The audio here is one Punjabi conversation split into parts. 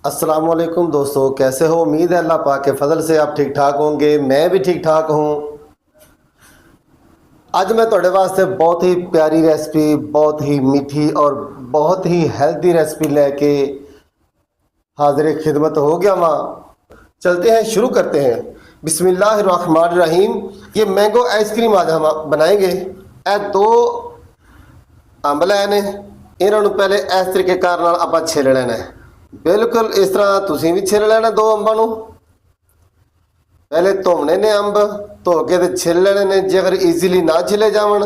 अस्सलामुअलैकुम दोस्तों, कैसे हो। उम्मीद है अल्लाह पाक के फजल से आप ठीक ठाक होंगे। मैं भी ठीक ठाक हूँ। ਅੱਜ मैं ਤੁਹਾਡੇ ਵਾਸਤੇ बहुत ही प्यारी रेसिपी, बहुत ही मीठी और बहुत ही हेल्दी रेसिपी लेके हाजिर खिदमत हो गया वहाँ। चलते हैं, शुरू करते हैं। बिस्मिल्लाहिर्रहमानिर्रहीम। ये मैंगो आइसक्रीम आज हम बनाएंगे। ਇਹ ਦੋ ਅੰਬ ਲੈ ਨੇ, ਇਹਨਾਂ ਨੂੰ ਪਹਿਲੇ ਇਸ ਤਰੀਕੇਕਾਰ ਨਾਲ ਆਪਾਂ ਛਿੱਲ ਲੈਣਾ ਹੈ। ਬਿਲਕੁਲ ਇਸ ਤਰ੍ਹਾਂ ਤੁਸੀਂ ਵੀ ਛਿੱਲ ਲੈਣਾ ਦੋ ਅੰਬਾਂ ਨੂੰ। ਪਹਿਲੇ ਧੋਣੇ ਨੇ ਅੰਬ, ਧੋ ਕੇ ਤੇ ਛਿੱਲ ਲੈਣੇ ਨੇ। ਜੇ ਅਗਰ ਈਜ਼ੀਲੀ ਨਾ ਛਿੱਲੇ ਜਾਵਣ,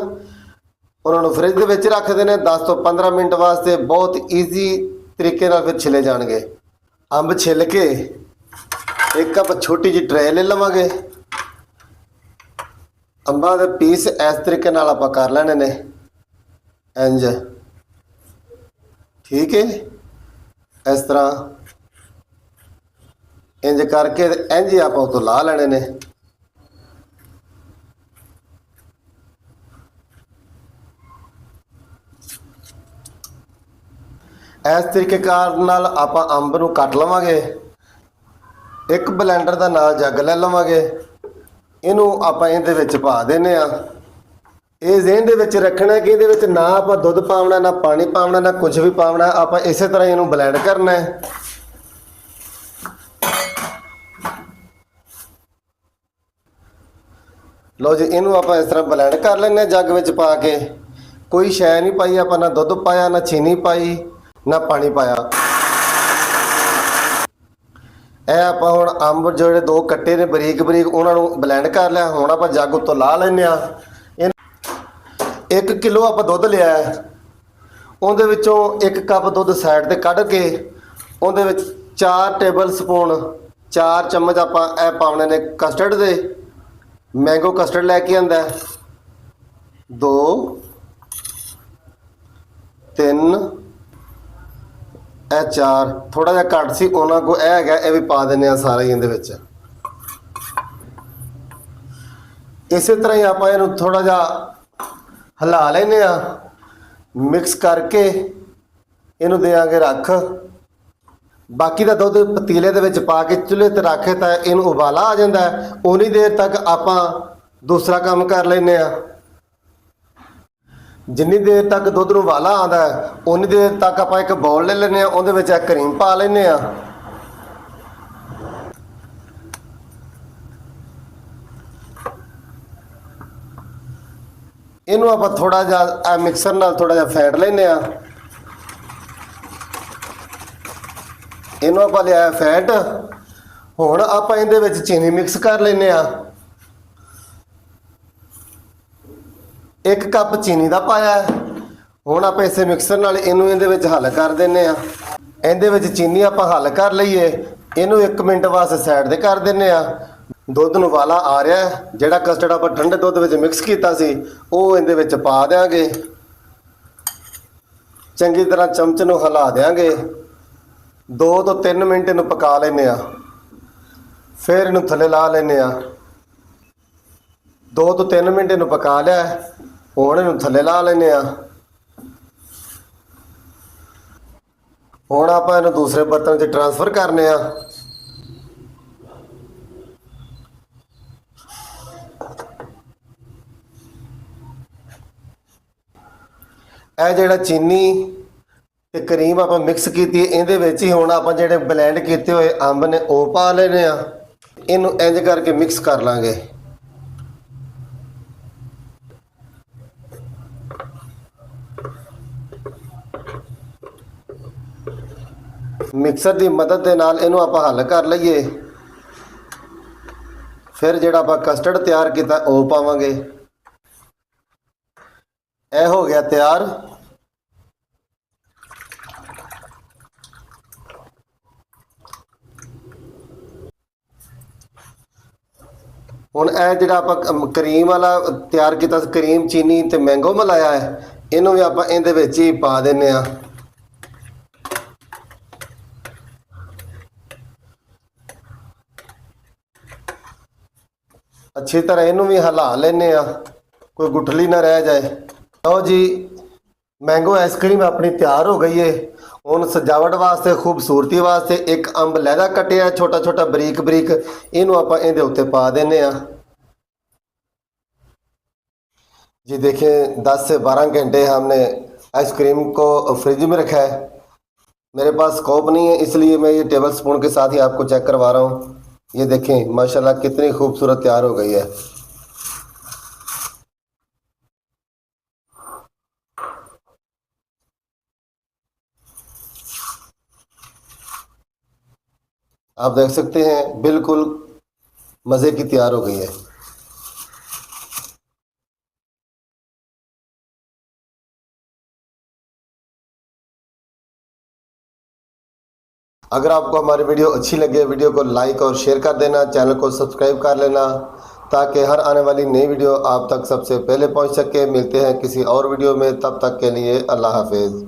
ਉਹਨਾਂ ਨੂੰ ਫਰਿੱਜ ਦੇ ਵਿੱਚ ਰੱਖ ਦੇਣੇ 10 ਤੋਂ 15 ਮਿੰਟ ਵਾਸਤੇ। ਬਹੁਤ ਈਜ਼ੀ ਤਰੀਕੇ ਨਾਲ ਫਿਰ ਛਿੱਲੇ ਜਾਣਗੇ। ਅੰਬ ਛਿੱਲ ਕੇ ਇੱਕ ਕੱਪ ਛੋਟੀ ਜਿਹੀ ਟਰੇ ਲੈ ਲਵਾਂਗੇ। ਅੰਬਾਂ ਦੇ ਪੀਸ ਇਸ ਤਰੀਕੇ ਨਾਲ ਆਪਾਂ ਕਰ ਲੈਣੇ ਨੇ, ਇੰਜ। ਠੀਕ ਹੈ, ਇਸ ਤਰ੍ਹਾਂ ਇੰਜ ਕਰਕੇ ਇੰਜ ਆਪਾਂ ਉਹ ਤੋਂ ਲਾ ਲੈਣੇ ਨੇ। ਇਸ ਤਰੀਕੇਕਾਰ ਨਾਲ ਆਪਾਂ ਅੰਬ ਨੂੰ ਕੱਟ ਲਵਾਂਗੇ। ਇੱਕ ਬਲੈਂਡਰ ਦਾ ਨਾਲ ਜੱਗ ਲੈ ਲਵਾਂਗੇ। ਇਹਨੂੰ ਆਪਾਂ ਇਹਦੇ ਵਿੱਚ ਪਾ ਦਿੰਦੇ ਆ। ਇਹ ਜ਼ਹਿਨ ਦੇ ਵਿੱਚ ਰੱਖਣਾ ਕਿ ਇਹਦੇ ਵਿੱਚ ਨਾ ਆਪਾਂ ਦੁੱਧ ਪਾਉਣਾ, ਨਾ ਪਾਣੀ ਪਾਉਣਾ, ਨਾ ਕੁਝ ਵੀ ਪਾਉਣਾ। ਆਪਾਂ ਇਸੇ ਤਰ੍ਹਾਂ ਇਹਨੂੰ ਬਲੈਂਡ ਕਰਨਾ ਹੈ। ਲਓ ਜੀ, ਇਹਨੂੰ ਆਪਾਂ ਇਸ ਤਰ੍ਹਾਂ ਬਲੈਂਡ ਕਰ ਲੈਂਦੇ ਜੱਗ ਵਿੱਚ ਪਾ ਕੇ। ਕੋਈ ਸ਼ੈ ਨਹੀਂ ਪਾਈ ਆਪਾਂ, ਨਾ ਦੁੱਧ ਪਾਇਆ, ਨਾ ਚੀਨੀ ਪਾਈ, ਨਾ ਪਾਣੀ ਪਾਇਆ। ਇਹ ਆਪਾਂ ਹੁਣ ਅੰਬ ਜਿਹੜੇ ਦੋ ਕੱਟੇ ਨੇ ਬਰੀਕ ਬਰੀਕ, ਉਹਨਾਂ ਨੂੰ ਬਲੈਂਡ ਕਰ ਲਿਆ। ਹੁਣ ਆਪਾਂ ਜੱਗ ਉੱਤੋਂ ਲਾ ਲੈਂਦੇ ਆ। 1 ਕਿਲੋ ਆਪਾਂ ਦੁੱਧ ਲਿਆ ਹੈ। ਉਹਦੇ ਵਿੱਚੋਂ 1 ਕੱਪ ਦੁੱਧ ਸਾਈਡ ਤੇ ਕੱਢ ਕੇ ਉਹਦੇ ਵਿੱਚ 4 ਟੇਬਲ ਸਪੂਨ, 4 ਚਮਚ ਆਪਾਂ ਇਹ ਪਾਉਣੇ ਨੇ ਕਸਟਰਡ ਦੇ। ਮੈਂਗੋ ਕਸਟਰਡ ਲੈ ਕੇ ਆਂਦਾ 2 3 ਇਹ 4। ਥੋੜਾ ਜਿਹਾ ਘੱਟ ਸੀ ਉਹਨਾਂ ਕੋ, ਇਹ ਹੈਗਾ, ਇਹ ਵੀ ਪਾ ਦਿੰਦੇ ਆ ਸਾਰਾ ਹੀ ਇਹਦੇ ਵਿੱਚ। ਇਸੇ ਤਰ੍ਹਾਂ ਹੀ ਆਪਾਂ ਇਹਨੂੰ ਥੋੜਾ ਜਿਹਾ ਹਿਲਾ ਲੈਂਦੇ ਆ। ਮਿਕਸ ਕਰਕੇ ਇਹਨੂੰ ਦੇਵਾਂਗੇ ਰੱਖ। ਬਾਕੀ ਦਾ ਦੁੱਧ ਪਤੀਲੇ ਦੇ ਵਿੱਚ ਪਾ ਕੇ ਚੁੱਲ੍ਹੇ 'ਤੇ ਰੱਖੇ ਤਾਂ ਇਹਨੂੰ ਉਬਾਲਾ ਆ ਜਾਂਦਾ। ਉਨੀ ਦੇਰ ਤੱਕ ਆਪਾਂ ਦੂਸਰਾ ਕੰਮ ਕਰ ਲੈਂਦੇ ਆ। ਜਿੰਨੀ ਦੇਰ ਤੱਕ ਦੁੱਧ ਨੂੰ ਉਬਾਲਾ ਆਉਂਦਾ ਉਨੀ ਦੇਰ ਤੱਕ ਆਪਾਂ ਇੱਕ ਬਾਉਲ ਲੈ ਲੈਂਦੇ ਆ। ਉਹਦੇ ਵਿੱਚ ਕਰੀਮ ਪਾ ਲੈਂਦੇ ਆ। ਇਹਨੂੰ ਆਪਾਂ ਥੋੜਾ ਜਿਹਾ ਮਿਕਸਰ ਨਾਲ ਥੋੜਾ ਜਿਹਾ ਫੈਂਟ ਲੈਂਦੇ ਆ। ਇਹਨੂੰ ਆਪਾਂ ਲਿਆ ਫੈਂਟ। ਹੁਣ ਆਪਾਂ ਇਹਦੇ ਵਿੱਚ ਚੀਨੀ ਮਿਕਸ ਕਰ ਲੈਂਦੇ ਆ। 1 ਕੱਪ ਚੀਨੀ ਦਾ ਪਾਇਆ। ਹੁਣ ਆਪਾਂ ਇਸੇ ਮਿਕਸਰ ਨਾਲ ਇਹਨੂੰ ਇਹਦੇ ਵਿੱਚ ਹੱਲ ਕਰ ਦਿੰਦੇ ਆ। ਇਹਦੇ ਵਿੱਚ ਚੀਨੀ ਆਪਾਂ ਹੱਲ ਕਰ ਲਈਏ। ਇਹਨੂੰ 1 ਮਿੰਟ ਵਾਸਤੇ ਸਾਈਡ ਤੇ ਕਰ ਦਿੰਦੇ ਆ। ਦੁੱਧ ਨੂੰ ਉਬਾਲਾ ਆ ਰਿਹਾ। ਜਿਹੜਾ ਕਸਟਰਡ ਆਪਾਂ ਠੰਡੇ ਦੁੱਧ ਵਿੱਚ ਮਿਕਸ ਕੀਤਾ ਸੀ ਉਹ ਇਹਦੇ ਵਿੱਚ ਪਾ ਦਿਆਂਗੇ। ਚੰਗੀ ਤਰ੍ਹਾਂ ਚਮਚ ਨੂੰ ਹਿਲਾ ਦਿਆਂਗੇ। 2 ਤੋਂ 3 ਮਿੰਟ ਇਹਨੂੰ ਪਕਾ ਲੈਂਦੇ ਆ। ਫਿਰ ਇਹਨੂੰ ਥੱਲੇ ਲਾ ਲੈਂਦੇ ਆ। 2 ਤੋਂ 3 ਮਿੰਟ ਇਹਨੂੰ ਪਕਾ ਲਿਆ। ਹੁਣ ਇਹਨੂੰ ਥੱਲੇ ਲਾ ਲੈਂਦੇ ਆ। ਹੁਣ ਆਪਾਂ ਇਹਨੂੰ ਦੂਸਰੇ ਬਰਤਨ 'ਚ ਟ੍ਰਾਂਸਫਰ ਕਰਨੇ ਆ। ਇਹ ਜਿਹੜਾ ਚੀਨੀ ਤੇ ਕਰੀਮ ਆਪਾਂ ਮਿਕਸ ਕੀਤੀ ਇਹਦੇ ਵਿੱਚ ਹੀ ਹੁਣ ਆਪਾਂ ਜਿਹੜੇ ਬਲੈਂਡ ਕੀਤੇ ਹੋਏ ਅੰਬ ਨੇ ਉਹ ਪਾ ਲੈਣੇ ਆ। ਇਹਨੂੰ ਇੰਜ ਕਰਕੇ ਮਿਕਸ ਕਰ ਲਾਂਗੇ। ਮਿਕਸਰ ਦੀ ਮਦਦ ਦੇ ਨਾਲ ਇਹਨੂੰ ਆਪਾਂ ਹੱਲ ਕਰ ਲਈਏ। ਫਿਰ ਜਿਹੜਾ ਆਪਾਂ ਕਸਟਰਡ ਤਿਆਰ ਕੀਤਾ ਉਹ ਪਾਵਾਂਗੇ। ਇਹ ਹੋ ਗਿਆ ਤਿਆਰ। ਹੁਣ ਇਹ ਜਿਹੜਾ ਆਪਾਂ ਕਰੀਮ ਵਾਲਾ ਤਿਆਰ ਕੀਤਾ, ਕਰੀਮ ਚੀਨੀ ਤੇ ਮੈਂਗੋ ਮਿਲਾਇਆ ਹੈ, ਇਹਨੂੰ ਵੀ ਆਪਾਂ ਇਹਦੇ ਵਿੱਚ ਹੀ ਪਾ ਦਿੰਦੇ ਆ। ਅੱਛੀ ਤਰ੍ਹਾਂ ਇਹਨੂੰ ਵੀ ਹਿਲਾ ਲੈਂਦੇ ਆ, ਕੋਈ ਗੁਠਲੀ ਨਾ ਰਹਿ ਜਾਏ। ਲਓ ਜੀ, मैंगो आइसक्रीम अपनी तैयार हो गई है। ਹੁਣ ਸਜਾਵਟ ਵਾਸਤੇ ਖੂਬਸੂਰਤੀ ਵਾਸਤੇ ਇੱਕ ਅੰਬ ਲਹਿਦਾ ਕੱਟਿਆ ਛੋਟਾ ਛੋਟਾ ਬਰੀਕ ਬਰੀਕ, ਇਹਨੂੰ ਆਪਾਂ ਇਹਦੇ ਉੱਤੇ ਪਾ ਦਿੰਨੇ ਆ जी। देखें 10 से 12 घंटे हमने आइसक्रीम को फ्रिज में रखा है। मेरे पास स्कोप नहीं है इसलिए मैं ये टेबल स्पून के साथ ही आपको चेक करवा रहा हूँ। ये देखें माशाल्लाह कितनी खूबसूरत तैयार हो गई है। आप देख सकते हैं बिल्कुल मज़े की तैयार हो गई है। अगर आपको हमारी वीडियो अच्छी लगे वीडियो को लाइक और शेयर कर देना, चैनल को सब्सक्राइब कर लेना ताकि हर आने वाली नई वीडियो आप तक सबसे पहले पहुंच सके। मिलते हैं किसी और वीडियो में, तब तक के लिए अल्लाह हाफिज़।